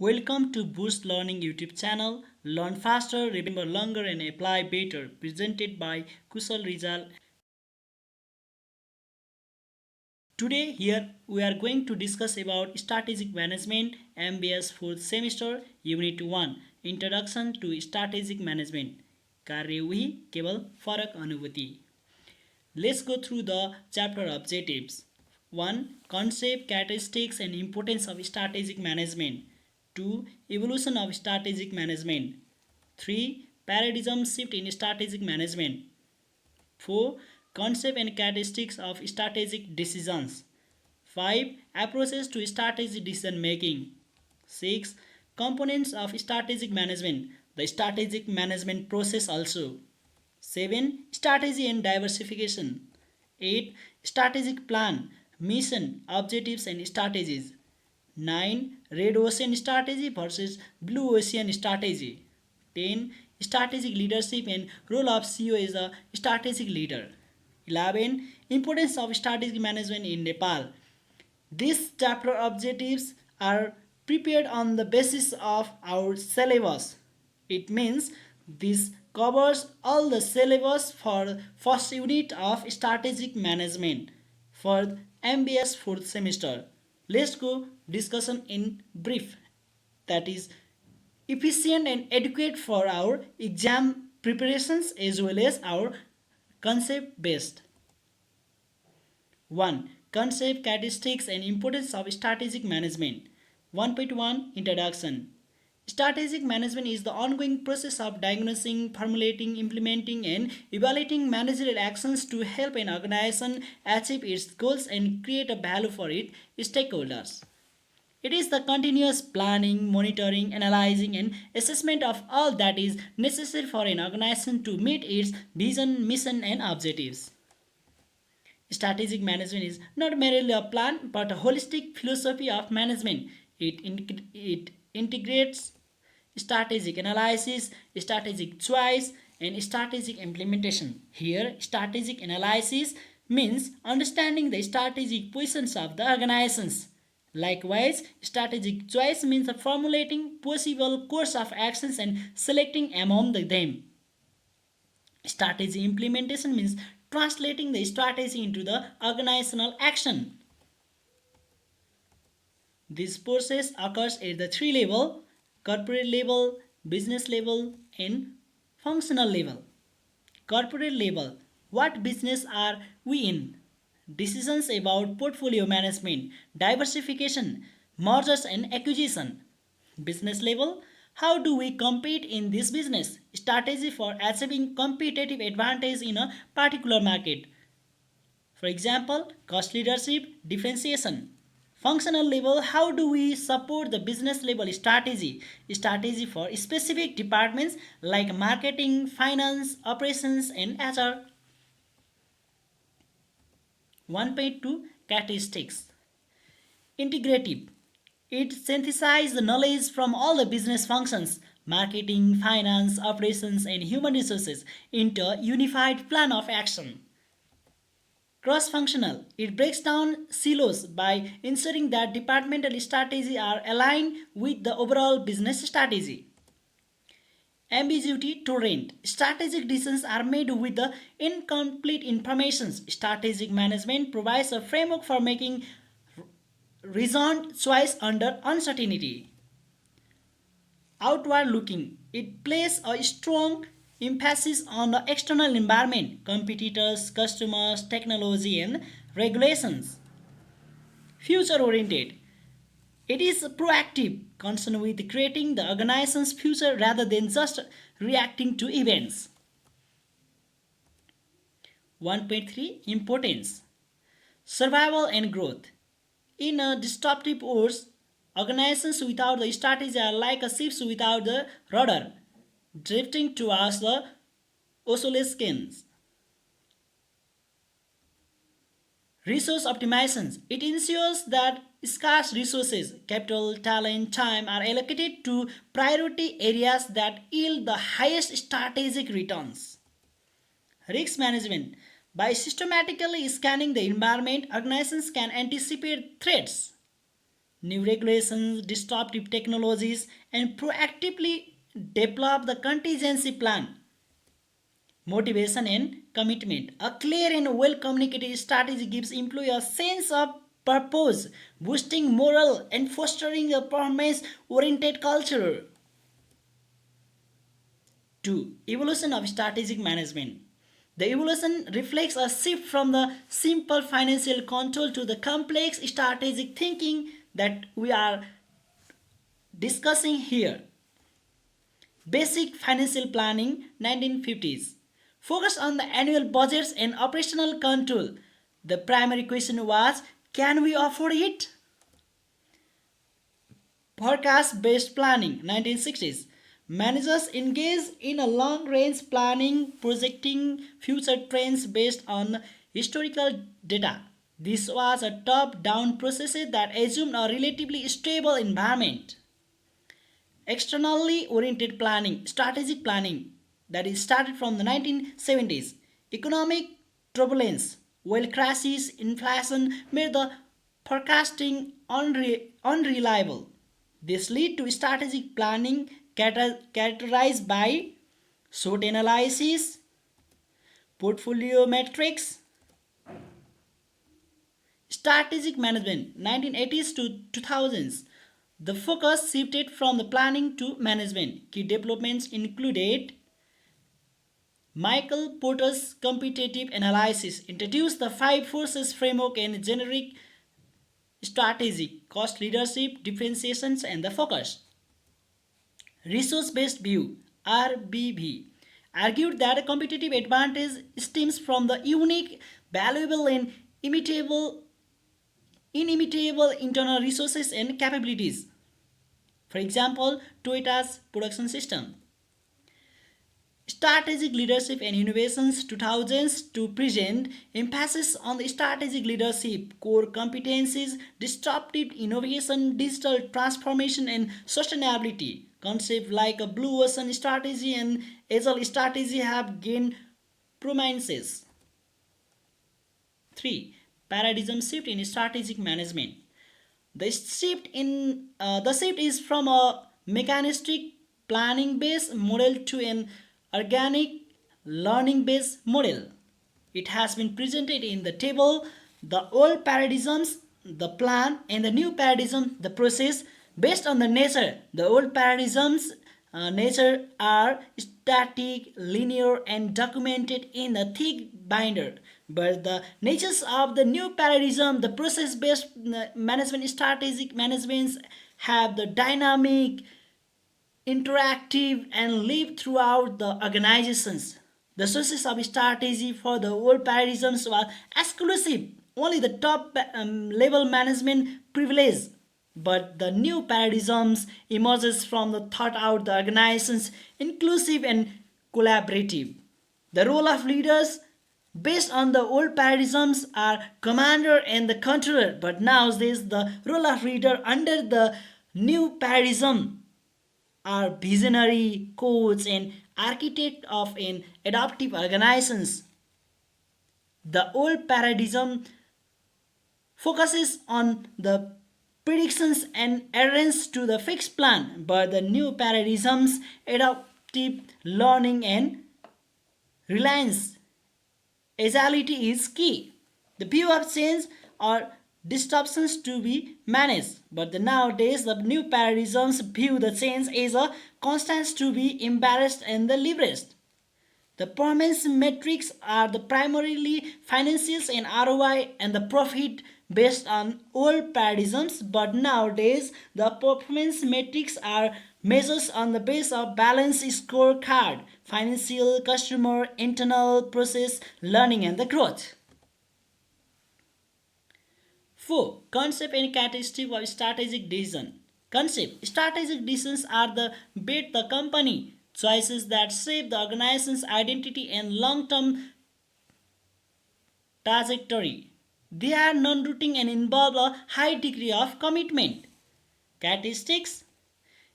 Welcome to Boost Learning YouTube channel. Learn faster, remember longer and apply better. Presented by Kusal Rizal. Today here we are going to discuss about strategic management MBS 4th semester Unit 1 Introduction to Strategic Management. कार्य वही केवल फरक अनुभूति. Let's go through the chapter objectives. 1. Concept, characteristics and importance of strategic management. 2. Evolution of strategic management. 3. Paradigm shift in strategic management. 4. Concept and characteristics of strategic decisions. 5. Approaches to strategic decision making. 6. Components of strategic management. The strategic management process also. 7. Strategy and diversification. 8. Strategic plan, mission, objectives and strategies. 9. Red Ocean strategy versus Blue Ocean strategy. 10. Strategic leadership and role of CEO as a strategic leader. 11. Importance of strategic management in Nepal. These chapter objectives are prepared on the basis of our syllabus. It means this covers all the syllabus for first unit of strategic management for MBS 4th semester. Let's go discussion in brief. That is efficient and adequate for our exam preparations as well as our concept based. 1. Concept, characteristics and importance of strategic management. 1.1 Introduction. Strategic management is the ongoing process of diagnosing, formulating, implementing and evaluating managerial actions to help an organization achieve its goals and create a value for its stakeholders. It is the continuous planning, monitoring, analyzing and assessment of all that is necessary for an organization to meet its vision, mission and objectives. Strategic management is not merely a plan but a holistic philosophy of management. It integrates strategic analysis, strategic choice, and strategic implementation. Here, strategic analysis means understanding the strategic positions of the organizations. Likewise, strategic choice means formulating possible course of actions and selecting among them. Strategy implementation means translating the strategy into the organizational action. This process occurs at the three level: corporate level, business level and functional level. Corporate level: what business are we in? Decisions about portfolio management, diversification, mergers and acquisition. Business level: how do we compete in this business? Strategy for achieving competitive advantage in a particular market. For example, cost leadership, differentiation. Functional level: how do we support the business level strategy? Strategy for specific departments like marketing, finance, operations and HR. 1.2 Characteristics. Integrative: it synthesizes the knowledge from all the business functions, marketing, finance, operations, and human resources into a unified plan of action. Cross-functional: it breaks down silos by ensuring that departmental strategies are aligned with the overall business strategy. Ambiguity tolerant: strategic decisions are made with the incomplete information. Strategic management provides a framework for making reasoned choice under uncertainty. Outward looking: it places a strong emphasis on the external environment, competitors, customers, technology and regulations. Future oriented: it is proactive, concerned with creating the organization's future rather than just reacting to events. 1.3 Importance. Survival and growth. In a disruptive world, organizations without the strategy are like a ship without the rudder, drifting towards the oscillations. Resource optimization: it ensures that scarce resources, capital, talent, time are allocated to priority areas that yield the highest strategic returns. Risk management: by systematically scanning the environment, organizations can anticipate threats, new regulations, disruptive technologies, and proactively develop the contingency plan. Motivation and commitment. A clear and well communicated strategy gives employees a sense of purpose, boosting morale and fostering a performance oriented culture. 2. Evolution of strategic management. The evolution reflects a shift from the simple financial control to the complex strategic thinking that we are discussing here. Basic financial planning 1950s. Focus on the annual budgets and operational control. The primary question was, can we afford it? Forecast based planning 1960s. Managers engage in a long range planning, projecting future trends based on historical data. This was a top down process that assumed a relatively stable environment. Externally oriented planning, strategic planning, that is started from the 1970s. Economic turbulence, oil crisis, inflation made the forecasting unreliable. This led to strategic planning characterized by SWOT analysis, portfolio metrics, strategic management 1980s to 2000s. The focus shifted from the planning to management. Key developments included Michael Porter's competitive analysis introduced the five forces framework and generic strategy, cost leadership, differentiations, and the focus. Resource-based view (RBV) argued that a competitive advantage stems from the unique, valuable, and inimitable internal resources and capabilities. For example, Toyota's production system. Strategic leadership and innovations 2000s to present emphasis on the strategic leadership, core competencies, disruptive innovation, digital transformation, and sustainability. Concepts like a blue ocean strategy and agile strategy have gained prominence. 3. Paradigm shift in strategic management. The shift is from a mechanistic planning based model to an organic learning based model. It has been presented in the table. The old paradigms, the plan, and the new paradigm, the process. Based on the nature, the old paradigms nature are static, linear, and documented in a thick binder. But the natures of the new paradigm, the process-based management, strategic managements, have the dynamic, interactive, and live throughout the organizations. The sources of strategy for the old paradigms were exclusive, only the top level management privilege. But the new paradigms emerges from the thought out the organizations inclusive and collaborative. The role of leaders based on the old paradigms are commander and the controller, but nowadays the role of leader under the new paradigm are visionary, coach, and architect of an adaptive organizations. The old paradigm focuses on the predictions and adherence to the fixed plan, but the new paradigms adaptive learning and reliance agility is key. The view of change or disruptions to be managed, but nowadays the new paradigms view the change as a constant to be embarrassed and the leveraged. The performance metrics are the primarily financials and ROI and the profit based on old paradigms, but nowadays the performance metrics are measures on the base of balanced scorecard, financial, customer, internal process, learning and the growth. 4. Concept and characteristic of strategic decision. Concept. Strategic decisions are the bet the company choices that shape the organization's identity and long-term trajectory. They are non-routine and involve a high degree of commitment. Characteristics.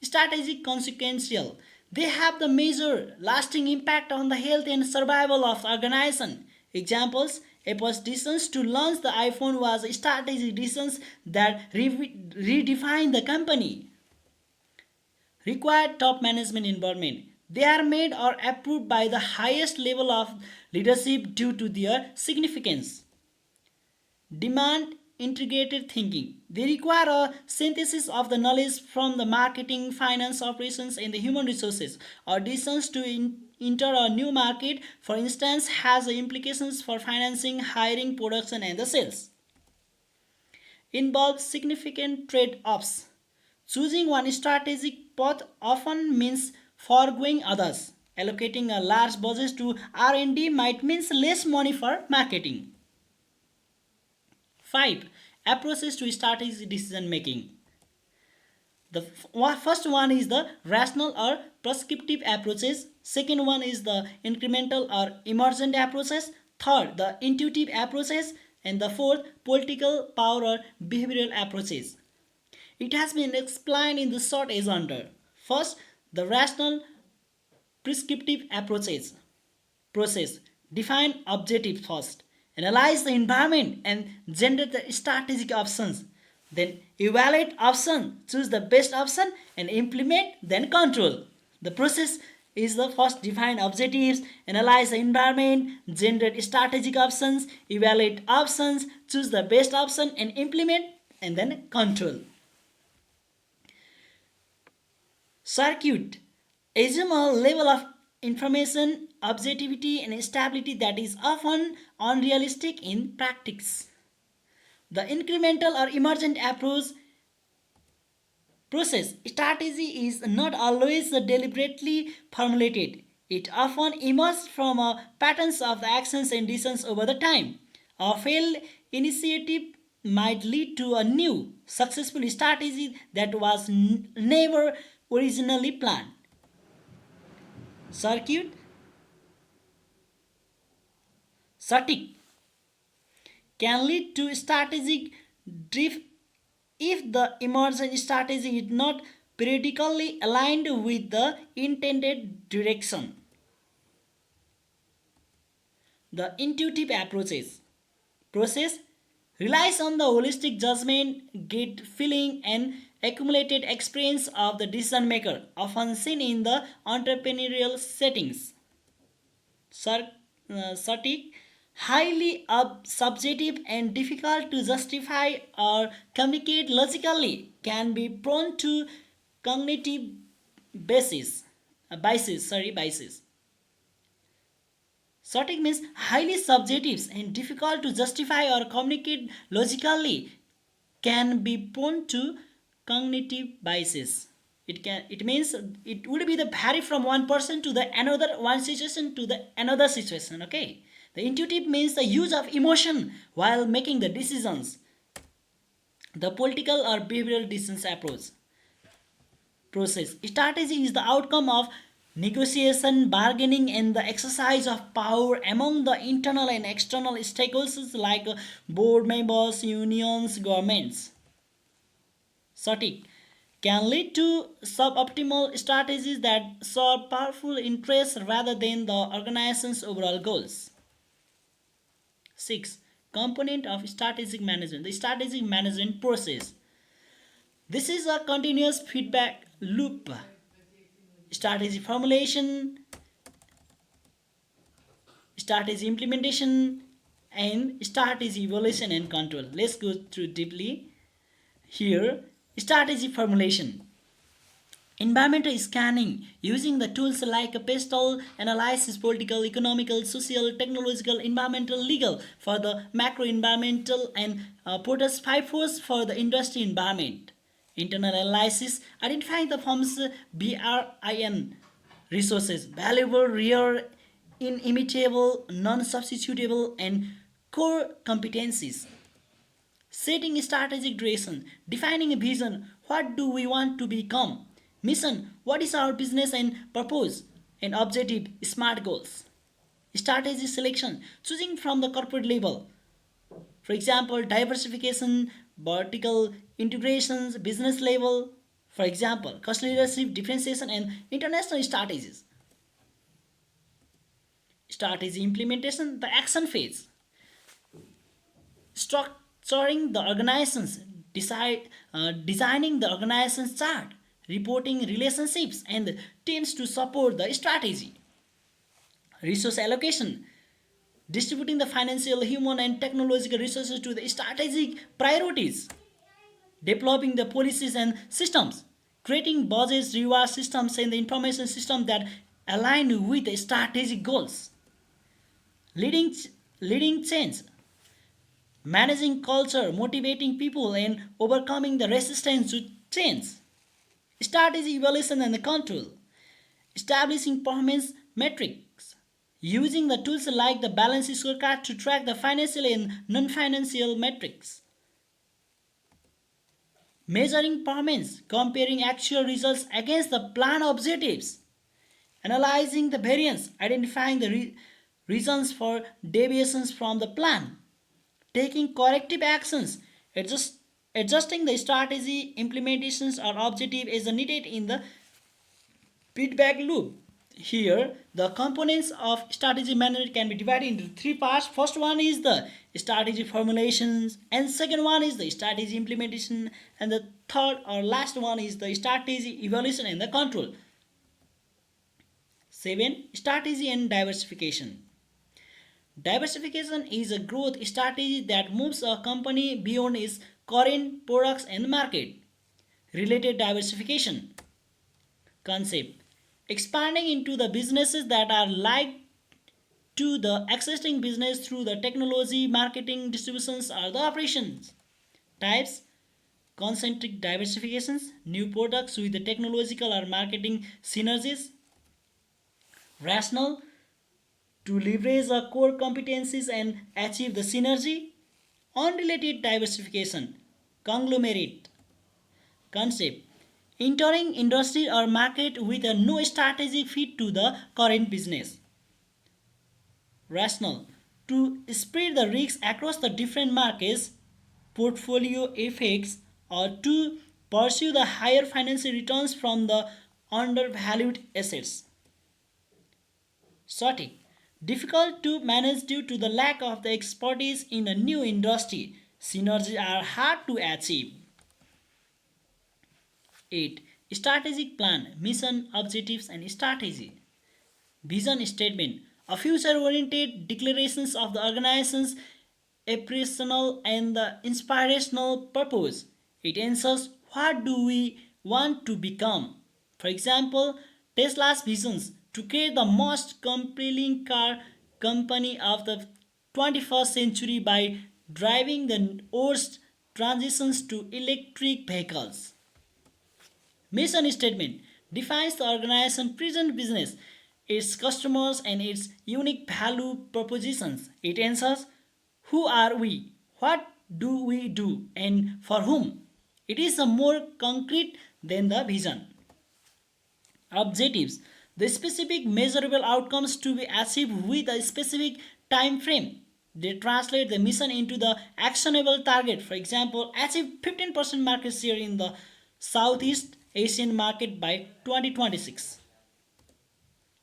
Strategic consequential. They have the major lasting impact on the health and survival of the organization. Examples: Apple's decision to launch the iPhone was a strategic decision that redefined the company. Required top management involvement. They are made or approved by the highest level of leadership due to their significance. Demand integrated thinking. They require a synthesis of the knowledge from the marketing, finance, operations, and the human resources. Or decisions to enter a new market, for instance, has implications for financing, hiring, production, and the sales. Involves significant trade-offs. Choosing one strategic path often means foregoing others. Allocating a large budget to R&D might mean less money for marketing. 5. Approaches to strategic decision making. The first one is the rational or prescriptive approaches. Second one is the incremental or emergent approaches. Third, the intuitive approaches. And the fourth, political power or behavioral approaches. It has been explained in the short as under. First, the rational prescriptive approaches process. Define objective first. Analyze the environment and generate the strategic options. Then evaluate option, choose the best option and implement, then control. The process is the first define objectives, analyze the environment, generate strategic options, evaluate options, choose the best option and implement, and then control. Circuit. Assume a level of information, objectivity and stability that is often unrealistic in practice. The incremental or emergent approach process strategy is not always deliberately formulated. It often emerges from patterns of the actions and decisions over the time. A failed initiative might lead to a new, successful strategy that was never originally planned. Circuit static can lead to strategic drift if the emergent strategy is not periodically aligned with the intended direction. The intuitive approaches process relies on the holistic judgment, gut feeling, and accumulated experience of the decision maker, often seen in the entrepreneurial settings. Static, highly subjective and difficult to justify or communicate logically, can be prone to cognitive biases. Static means highly subjective and difficult to justify or communicate logically, can be prone to cognitive biases. It means it would be the vary from one person to the another, one situation to the another situation. Okay. The intuitive means the use of emotion while making the decisions. The political or behavioral decisions approach process. Strategy is the outcome of negotiation, bargaining, and the exercise of power among the internal and external stakeholders like board members, unions, governments. Static can lead to suboptimal strategies that serve powerful interests rather than the organization's overall goals. 6. Component of strategic management. The strategic management process. This is a continuous feedback loop. Strategy formulation, strategy implementation, and strategy evaluation and control. Let's go through deeply here. Strategy formulation. Environmental scanning using the tools like PESTEL analysis, political, economical, social, technological, environmental, legal for the macro environmental and POTUS 5 force for the industry environment. Internal analysis identifying the firm's BRIN resources, valuable, rare, inimitable, non-substitutable and core competencies. Setting strategic direction, defining a vision, what do we want to become? Mission, what is our business and purpose? And objective, SMART goals. Strategy selection, choosing from the corporate level. For example, diversification, vertical integrations, business level. For example, cost leadership, differentiation and international strategies. Strategy implementation, the action phase. structuring the organizations, designing the organization's chart, reporting relationships and teams to support the strategy, resource allocation, distributing the financial, human, and technological resources to the strategic priorities, developing the policies and systems, creating budgets, reward systems, and the information system that align with the strategic goals, leading, leading change, managing culture, motivating people, and overcoming the resistance to change, strategy evaluation and control, establishing performance metrics, using the tools like the balance scorecard to track the financial and non-financial metrics, measuring performance, comparing actual results against the plan objectives, analyzing the variance, identifying the reasons for deviations from the plan, taking corrective actions, adjusting the strategy, implementations or objective is needed in the feedback loop. Here, the components of strategy management can be divided into three parts. First one is the strategy formulations, and second one is the strategy implementation, and the third or last one is the strategy evaluation and the control. 7. Strategy and diversification. Diversification is a growth strategy that moves a company beyond its current products and market. Related diversification concept, expanding into the businesses that are like to the existing business through the technology, marketing, distributions, or the operations. Types, concentric diversifications, new products with the technological or marketing synergies. Rational, to leverage our core competencies and achieve the synergy. Unrelated diversification, conglomerate concept, entering industry or market with a no strategic fit to the current business. Rational, to spread the risks across the different markets, portfolio effects, or to pursue the higher financial returns from the undervalued assets. Static, difficult to manage due to the lack of the expertise in a new industry. Synergies are hard to achieve. 8. Strategic plan, mission, objectives, and strategy. Vision statement, a future oriented declarations of the organization's operational and the inspirational purpose. It answers what do we want to become. For example, Tesla's visions to create the most compelling car company of the 21st century by driving the worst transitions to electric vehicles. Mission statement defines the organization's present business, its customers, and its unique value propositions. It answers who are we, what do we do, and for whom. It is a more concrete than the vision. Objectives, the specific measurable outcomes to be achieved with a specific time frame. They translate the mission into the actionable target. For example, achieve 15% market share in the Southeast Asian market by 2026.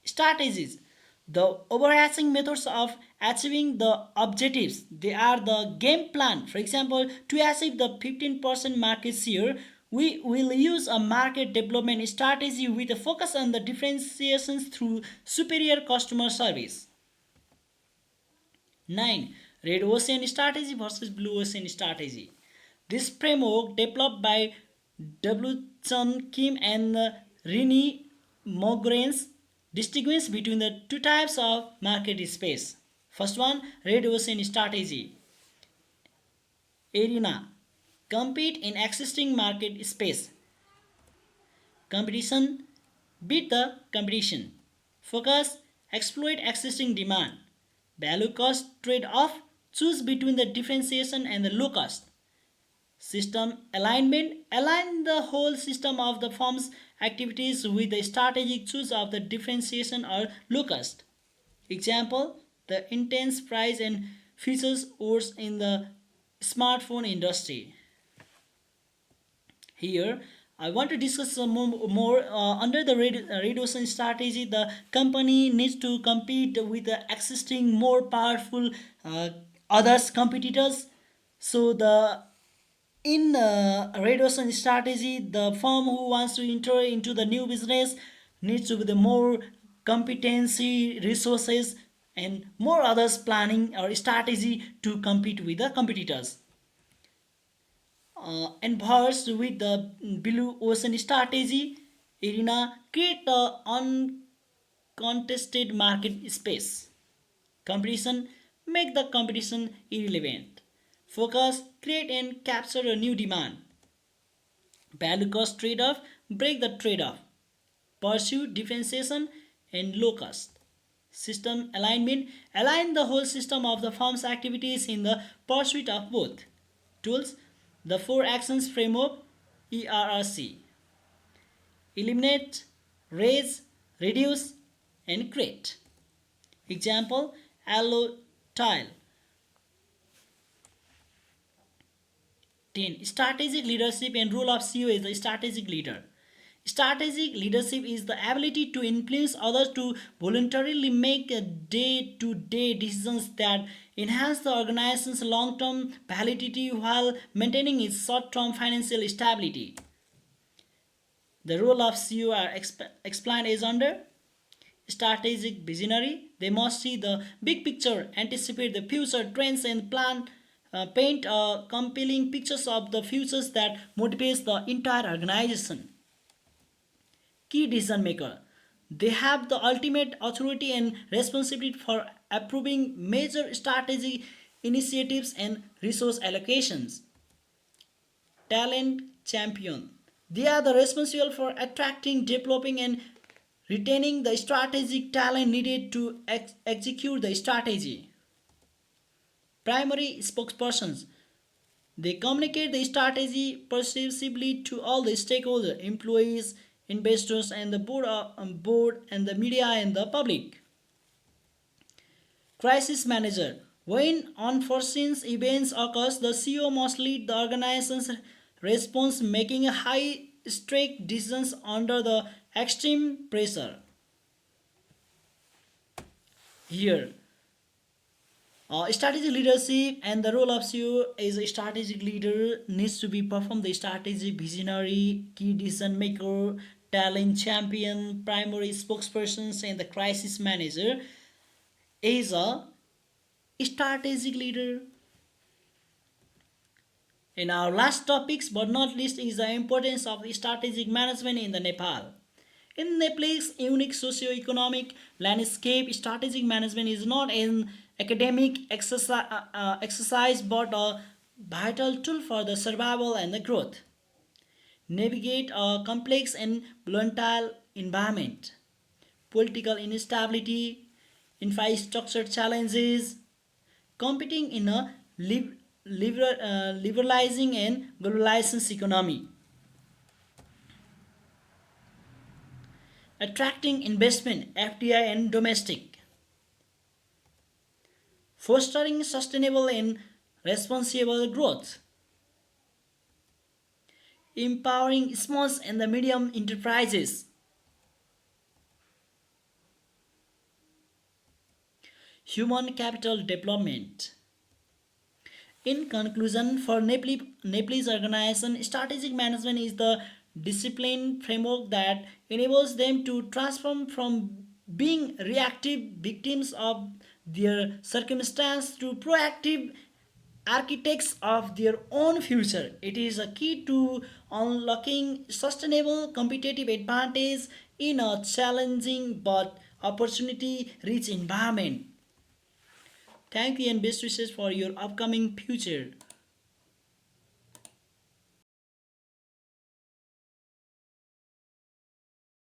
Strategies, the overarching methods of achieving the objectives. They are the game plan. For example, to achieve the 15% market share, we will use a market development strategy with a focus on the differentiations through superior customer service. 9. Red Ocean strategy versus Blue Ocean strategy. This framework developed by W. Chun Kim and Rini Mogrenz distinguishes between the two types of market space. First one, Red Ocean strategy. Arena, compete in existing market space. Competition, beat the competition. Focus, exploit existing demand. Value cost trade off, choose between the differentiation and the low cost. System alignment, align the whole system of the firm's activities with the strategic choice of the differentiation or low cost. Example, the intense price and features wars in the smartphone industry. Here, I want to discuss some more under the red ocean strategy. The company needs to compete with the existing more powerful others competitors. So the in red ocean strategy, the firm who wants to enter into the new business needs to be the more competency, resources, and more others planning or strategy to compete with the competitors. And versed with the blue ocean strategy arena, create a uncontested market space. Competition, make the competition irrelevant. Focus, create and capture a new demand. Value cost trade off, break the trade off. Pursue differentiation and low cost. System alignment, align the whole system of the firm's activities in the pursuit of both. Tools, the four actions framework, ERRC. Eliminate, raise, reduce, and create. Example, allow tile. 10. Strategic leadership and role of CEO is the strategic leader. Strategic leadership is the ability to influence others to voluntarily make day-to-day decisions that enhance the organization's long-term validity while maintaining its short-term financial stability. The role of CEO are explained as under: strategic visionary. They must see the big picture, anticipate the future trends, and paint compelling pictures of the futures that motivates the entire organization. Key decision maker. They have the ultimate authority and responsibility for approving major strategic initiatives and resource allocations. Talent champion. They are the responsible for attracting, developing, and retaining the strategic talent needed to execute the strategy. Primary spokespersons. They communicate the strategy persuasively to all the stakeholders, employees, investors, and the board and the media and the public. Crisis manager. When unforeseen events occur, the CEO must lead the organization's response, making high stake decisions under the extreme pressure. Here, strategic leadership and the role of CEO is a strategic leader needs to be performed the strategic visionary, key decision maker, talent champion, primary spokespersons, and the crisis manager is a strategic leader. And our last topics, but not least, is the importance of strategic management in the Nepal. In Nepal's unique socio-economic landscape, strategic management is not an academic exercise but a vital tool for the survival and the growth. Navigate a complex and volatile environment, political instability, infrastructure challenges, competing in a liberalizing and globalizing economy, attracting investment, FDI and domestic, fostering sustainable and responsible growth, empowering small and the medium enterprises, human capital development. In conclusion, for Nepalese organization, strategic management is the discipline framework that enables them to transform from being reactive victims of their circumstance to proactive architects of their own future. It is a key to unlocking sustainable competitive advantage in a challenging but opportunity rich environment. Thank you and best wishes for your upcoming future.